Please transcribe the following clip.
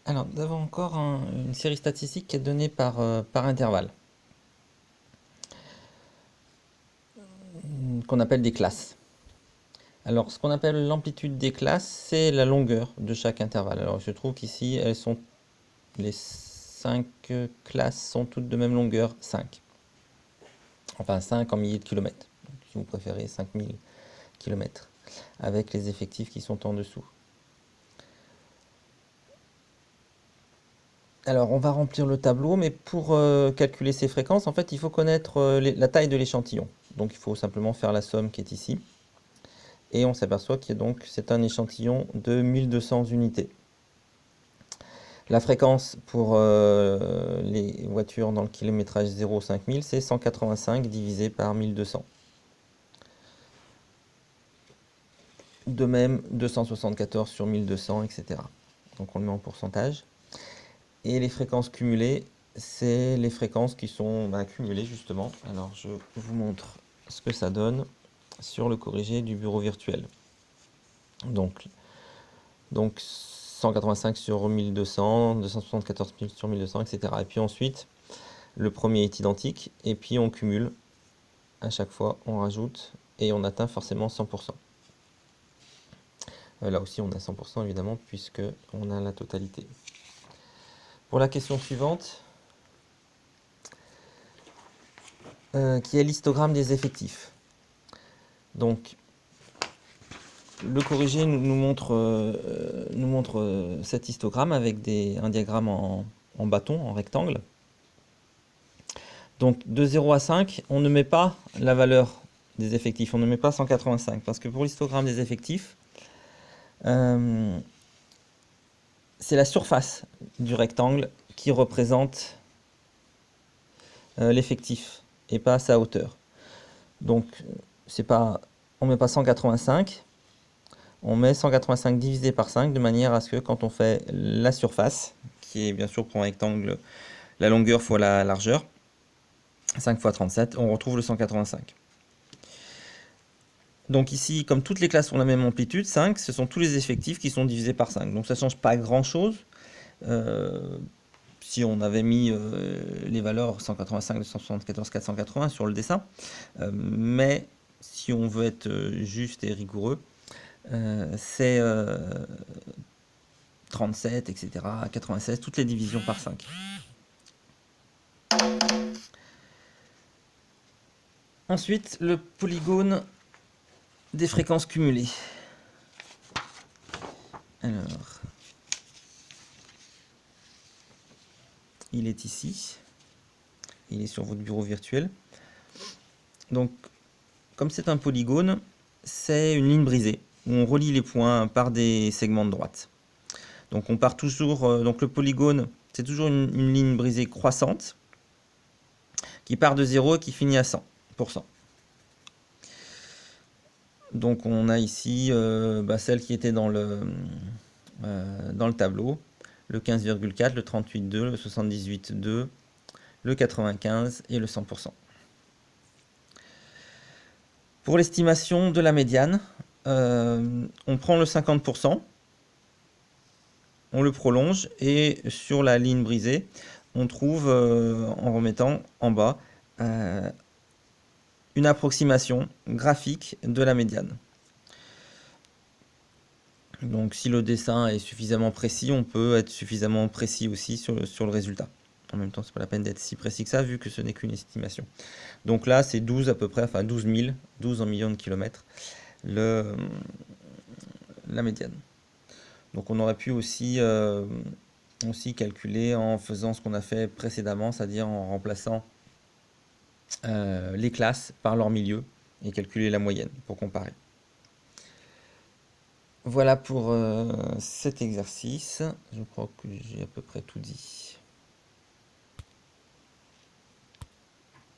Alors, nous avons encore une série statistique qui est donnée par intervalle, qu'on appelle des classes. Alors, ce qu'on appelle l'amplitude des classes, c'est la longueur de chaque intervalle. Alors, je trouve qu'ici, les 5 classes sont toutes de même longueur, 5. Enfin, 5 en milliers de kilomètres. Donc, si vous préférez, 5000 kilomètres, avec les effectifs qui sont en dessous. Alors, on va remplir le tableau, mais pour calculer ces fréquences, en fait, il faut connaître la taille de l'échantillon. Donc, il faut simplement faire la somme qui est ici. Et on s'aperçoit que c'est un échantillon de 1200 unités. La fréquence pour les voitures dans le kilométrage 0-5000, c'est 185 divisé par 1200. De même, 274 sur 1200, etc. Donc on le met en pourcentage. Et les fréquences cumulées, c'est les fréquences qui sont cumulées justement. Alors je vous montre ce que ça donne sur le corrigé du bureau virtuel. Donc 185 sur 1200, 274 sur 1200, etc. Et puis ensuite, le premier est identique, et puis on cumule. À chaque fois, on rajoute, et on atteint forcément 100%. Là aussi, on a 100% évidemment, puisque on a la totalité. Pour la question suivante, qui est l'histogramme des effectifs. Donc, le corrigé nous montre cet histogramme avec un diagramme en bâton, en rectangle. Donc, de 0 à 5, on ne met pas la valeur des effectifs, on ne met pas 185, parce que pour l'histogramme des effectifs, c'est la surface du rectangle qui représente l'effectif, et pas sa hauteur. Donc, on ne met pas 185, on met 185 divisé par 5, de manière à ce que quand on fait la surface, qui est bien sûr pour un rectangle, la longueur fois la largeur, 5 fois 37, on retrouve le 185. Donc ici, comme toutes les classes ont la même amplitude, 5, ce sont tous les effectifs qui sont divisés par 5. Donc ça ne change pas grand-chose. Si on avait mis les valeurs 185, 274, 480 sur le dessin. Mais si on veut être juste et rigoureux, c'est 37, etc., 96, toutes les divisions par 5. Ensuite, le polygone des fréquences cumulées. Alors, il est ici. Il est sur votre bureau virtuel. Donc, comme c'est un polygone, c'est une ligne brisée, où on relie les points par des segments de droite. Donc on part toujours, donc le polygone, c'est toujours une ligne brisée croissante, qui part de 0 et qui finit à 100%. Donc on a ici celle qui était dans le tableau, le 15,4, le 38,2, le 78,2, le 95 et le 100%. Pour l'estimation de la médiane, on prend le 50%, on le prolonge, et sur la ligne brisée, on trouve, en remettant en bas, une approximation graphique de la médiane. Donc si le dessin est suffisamment précis, on peut être suffisamment précis aussi sur le résultat. En même temps, c'est pas la peine d'être si précis que ça, vu que ce n'est qu'une estimation. Donc là, c'est 12 à peu près, enfin 12 000, 12 en millions de kilomètres, la médiane. Donc on aurait pu aussi calculer en faisant ce qu'on a fait précédemment, c'est-à-dire en remplaçant les classes par leur milieu et calculer la moyenne pour comparer. Voilà pour cet exercice. Je crois que j'ai à peu près tout dit.